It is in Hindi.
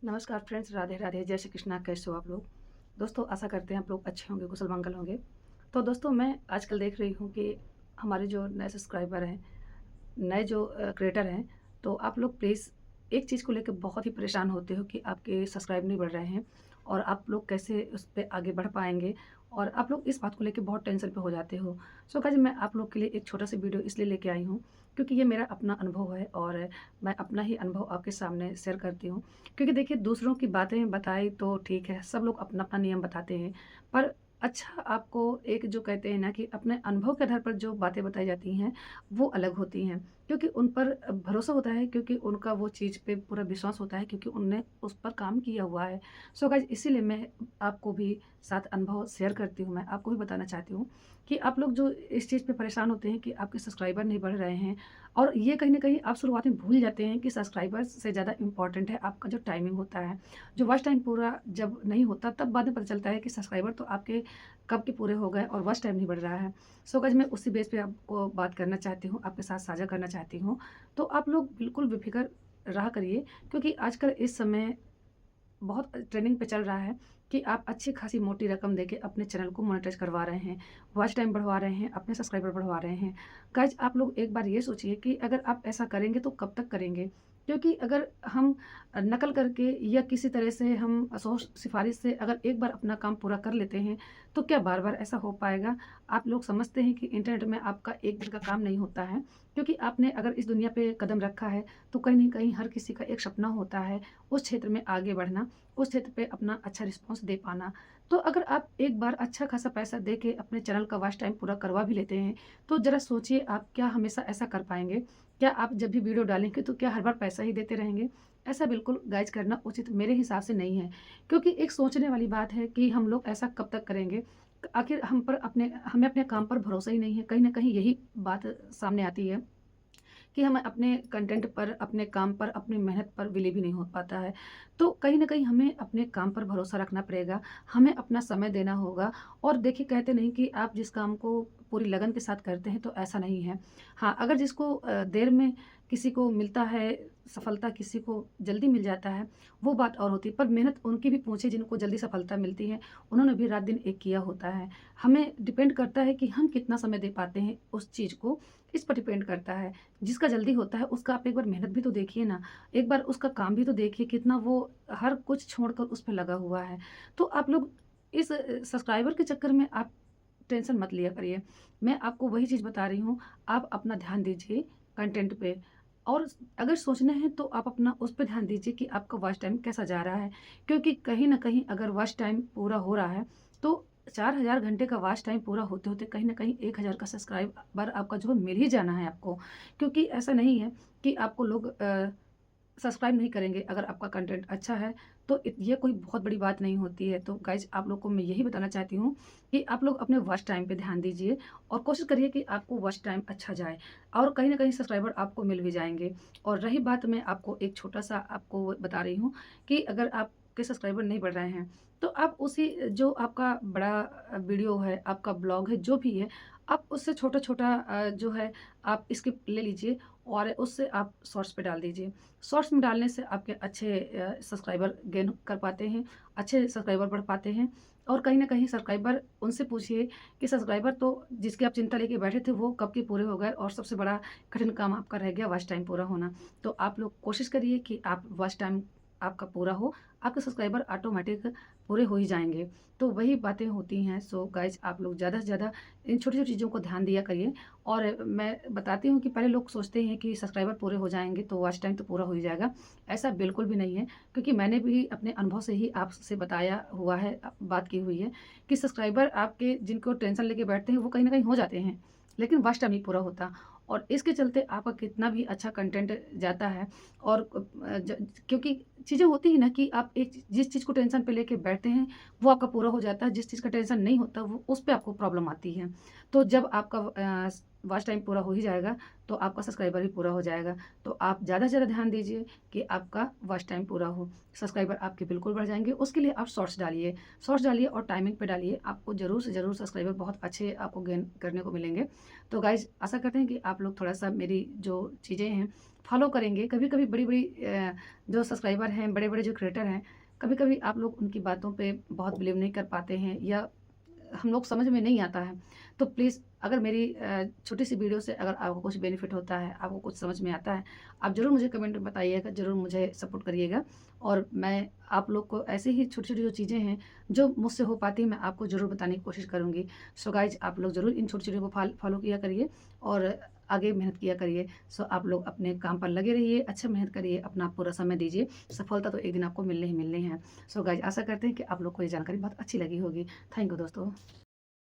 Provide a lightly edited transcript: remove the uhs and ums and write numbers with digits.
नमस्कार फ्रेंड्स, राधे राधे, जय श्री कृष्णा। कैसे हो आप लोग? दोस्तों, आशा करते हैं आप लोग अच्छे होंगे, कुशल मंगल होंगे। तो दोस्तों, मैं आजकल देख रही हूँ कि हमारे जो नए सब्सक्राइबर हैं, नए जो क्रिएटर हैं, तो आप लोग प्लीज़ एक चीज़ को लेके बहुत ही परेशान होते हो कि आपके सब्सक्राइब नहीं बढ़ रहे हैं और आप लोग कैसे उस पे आगे बढ़ पाएँगे, और आप लोग इस बात को लेके बहुत टेंशन पे हो जाते हो। सो गाइज़, मैं आप लोग के लिए एक छोटा-सा वीडियो इसलिए लेके आई हूँ, क्योंकि ये मेरा अपना अनुभव है और मैं अपना ही अनुभव आपके सामने शेयर करती हूँ। क्योंकि देखिए, दूसरों की बातें बताई तो ठीक है, सब लोग अपना-अपना नियम बताते हैं, पर अच्छा आपको एक जो कहते हैं ना कि अपने अनुभव के आधार पर जो बातें बताई जाती हैं, वो अलग होती हैं। क्योंकि उन पर भरोसा होता है, क्योंकि उनका वो चीज़ पे पूरा विश्वास होता है, क्योंकि उनने उस पर काम किया हुआ है। सो गाइज़, इसीलिए मैं आपको भी साथ अनुभव शेयर करती हूँ। मैं आपको भी बताना चाहती हूँ कि आप लोग जो इस चीज़ पे परेशान होते हैं कि आपके सब्सक्राइबर नहीं बढ़ रहे हैं, और ये कहीं न कहीं आप शुरुआत में भूल जाते हैं कि सब्सक्राइबर्स से ज़्यादा इम्पोर्टेंट है आपका जो टाइमिंग होता है। जो वॉच टाइम पूरा जब नहीं होता, तब बाद में पता चलता है कि सब्सक्राइबर तो आपके कब के पूरे हो गए और वॉच टाइम नहीं बढ़ रहा है। सो गाइज़, मैं उसी बेस पे आपको बात करना चाहती हूँ, आपके साथ साझा करना चाहती हूँ। तो आप लोग बिल्कुल बेफ़िक्र रहा करिए, क्योंकि आजकल इस समय बहुत ट्रेंडिंग पे चल रहा है कि आप अच्छी खासी मोटी रकम देके अपने चैनल को मोनेटाइज़ करवा रहे हैं, वॉच टाइम बढ़वा रहे हैं, अपने सब्सक्राइबर बढ़वा रहे हैं। गाइज़, आप लोग एक बार ये सोचिए कि अगर आप ऐसा करेंगे तो कब तक करेंगे? क्योंकि अगर हम नकल करके या किसी तरह से हम सोच सिफ़ारिश से अगर एक बार अपना काम पूरा कर लेते हैं, तो क्या बार-बार ऐसा हो पाएगा? आप लोग समझते हैं कि इंटरनेट में आपका एक दिन का काम नहीं होता है, क्योंकि आपने अगर इस दुनिया पे कदम रखा है, तो कहीं न कहीं हर किसी का एक सपना होता है, उस क्षेत्र में आगे बढ़ना, उस क्षेत्र पे अपना अच्छा रिस्पॉन्स दे पाना। तो अगर आप एक बार अच्छा खासा पैसा दे के अपने चैनल का वॉच टाइम पूरा करवा भी लेते हैं, तो ज़रा सोचिए, आप क्या हमेशा ऐसा कर पाएँगे? क्या आप जब भी वीडियो डालेंगे तो क्या हर बार पैसा ही देते रहेंगे? ऐसा बिल्कुल गाइज़ करना उचित मेरे हिसाब से नहीं है। क्योंकि एक सोचने वाली बात है कि हम लोग ऐसा कब तक करेंगे? आखिर हमें अपने काम पर भरोसा ही नहीं है। कहीं न कहीं यही बात सामने आती है कि हम अपने कंटेंट पर, अपने काम पर, अपनी मेहनत पर बिलीव ही नहीं हो पाता है। तो कहीं न कहीं हमें अपने काम पर भरोसा रखना पड़ेगा, हमें अपना समय देना होगा। और देखिए, कहते नहीं कि आप जिस काम को पूरी लगन के साथ करते हैं, तो ऐसा नहीं है। हाँ, अगर जिसको देर में किसी को मिलता है सफलता, किसी को जल्दी मिल जाता है, वो बात और होती है। पर मेहनत उनकी भी पूछिए जिनको जल्दी सफलता मिलती है, उन्होंने भी रात-दिन एक किया होता है। हमें डिपेंड करता है कि हम कितना समय दे पाते हैं उस चीज़ को, इस पर डिपेंड करता है। जिसका जल्दी होता है उसका आप एक बार मेहनत भी तो देखिए ना, एक बार उसका काम भी तो देखिए, कितना वो हर कुछ छोड़कर उस पे लगा हुआ है। तो आप लोग इस सब्सक्राइबर के चक्कर में आप टेंशन मत लिया करिए। मैं आपको वही चीज़ बता रही हूँ, आप अपना ध्यान दीजिए कंटेंट पे, और अगर सोचना है तो आप अपना उस पे ध्यान दीजिए कि आपका वॉच टाइम कैसा जा रहा है। क्योंकि कहीं न कहीं अगर वॉच टाइम पूरा हो रहा है, तो 4000 घंटे का वॉच टाइम पूरा होते-होते कहीं न कहीं 1000 का सब्सक्राइबर आपका जो है मिल ही जाना है आपको। क्योंकि ऐसा नहीं है कि आपको लोग सब्सक्राइब नहीं करेंगे अगर आपका कंटेंट अच्छा है, तो ये कोई बहुत बड़ी बात नहीं होती है। तो गाइज़, आप लोग को मैं यही बताना चाहती हूँ कि आप लोग अपने वॉच टाइम पे ध्यान दीजिए और कोशिश करिए कि आपको वॉच टाइम अच्छा जाए, और कहीं न कहीं सब्सक्राइबर आपको मिल भी जाएँगे। और रही बात, मैं आपको एक छोटा-सा आपको बता रही हूँ कि अगर आपके सब्सक्राइबर नहीं बढ़ रहे हैं, तो आप उसी जो आपका बड़ा वीडियो है, आपका ब्लॉग है, जो भी है, आप उससे छोटा-छोटा जो है आप स्किप ले लीजिए और उससे आप शॉर्ट्स पे डाल दीजिए। शॉर्ट्स में डालने से आपके अच्छे सब्सक्राइबर गेन कर पाते हैं, अच्छे सब्सक्राइबर बढ़ पाते हैं। और कहीं न कहीं सब्सक्राइबर उनसे पूछिए कि सब्सक्राइबर तो जिसकी आप चिंता लेके बैठे थे, वो कब के पूरे हो गए, और सबसे बड़ा कठिन काम आपका रह गया वॉच टाइम पूरा होना। तो आप लोग कोशिश करिए कि आप वॉच टाइम आपका पूरा हो, आपके सब्सक्राइबर ऑटोमैटिक पूरे हो ही जाएँगे। तो वही बातें होती हैं। सो गाइज़, आप लोग ज़्यादा से ज़्यादा इन छोटी-छोटी चीज़ों को ध्यान दिया करिए। और मैं बताती हूँ कि पहले लोग सोचते हैं कि सब्सक्राइबर पूरे हो जाएँगे तो वॉच टाइम तो पूरा हो ही जाएगा। ऐसा बिल्कुल भी नहीं है, क्योंकि मैंने भी अपने अनुभव से ही आपसे बताया हुआ है, बात की हुई है कि सब्सक्राइबर आपके जिनको टेंशन लेके बैठते हैं, वो कहीं न कहीं हो जाते हैं, लेकिन वॉच टाइम नहीं पूरा होता। और इसके चलते आपका कितना भी अच्छा कंटेंट जाता है, और क्योंकि चीज़ें होती हैं ना कि आप जिस चीज़ को टेंशन पे लेके बैठते हैं, वो आपका पूरा हो जाता है, जिस चीज़ का टेंशन नहीं होता, वो उस पे आपको प्रॉब्लम आती है। तो जब आपका वॉच टाइम पूरा हो ही जाएगा, तो आपका सब्सक्राइबर भी पूरा हो जाएगा। तो आप ज़्यादा से ज़्यादा ध्यान दीजिए कि आपका वॉच टाइम पूरा हो। सब्सक्राइबर आपके बिल्कुल बढ़ जाएँगे, उसके लिए आप शॉर्ट्स डालिए और टाइमिंग पे डालिए। आपको ज़रूर से ज़रूर सब्सक्राइबर बहुत अच्छे आपको गेन करने को मिलेंगे। तो गाइज़, आशा करते हैं कि आप लोग थोड़ा-सा मेरी जो चीज़ें हैं, फॉलो करेंगे, कभी-कभी बड़ी-बड़ी जो सब्सक्राइबर हैं, बड़े-बड़े जो क्रिएटर हैं, कभी-कभी आप लोग उनकी बातों पे बहुत बिलीव नहीं कर पाते हैं या हम लोग समझ में नहीं आता है। तो प्लीज़ अगर मेरी छोटी-सी वीडियो से अगर आपको कुछ बेनिफिट होता है, आपको कुछ समझ में आता है, आप ज़रूर मुझे कमेंट में बताइएगा, ज़रूर मुझे सपोर्ट करिएगा और मैं आप लोग को ऐसे ही छोटी-छोटी जो चीज़ें हैं, जो मुझसे हो पाती हैं, मैं आपको ज़रूर बताने की कोशिश करूँगी। सो गाइज़ आप लोग ज़रूर इन छोटी-छोटी को फॉलो किया करिए और आगे मेहनत किया करिए। सो आप लोग अपने काम पर लगे रहिए, अच्छा मेहनत करिए, अपना पूरा समय दीजिए। सफलता तो एक दिन आपको मिलनी ही मिलनी है। सो गाइज़ आशा करते हैं कि आप लोग को ये जानकारी बहुत अच्छी लगी होगी। थैंक यू दोस्तों।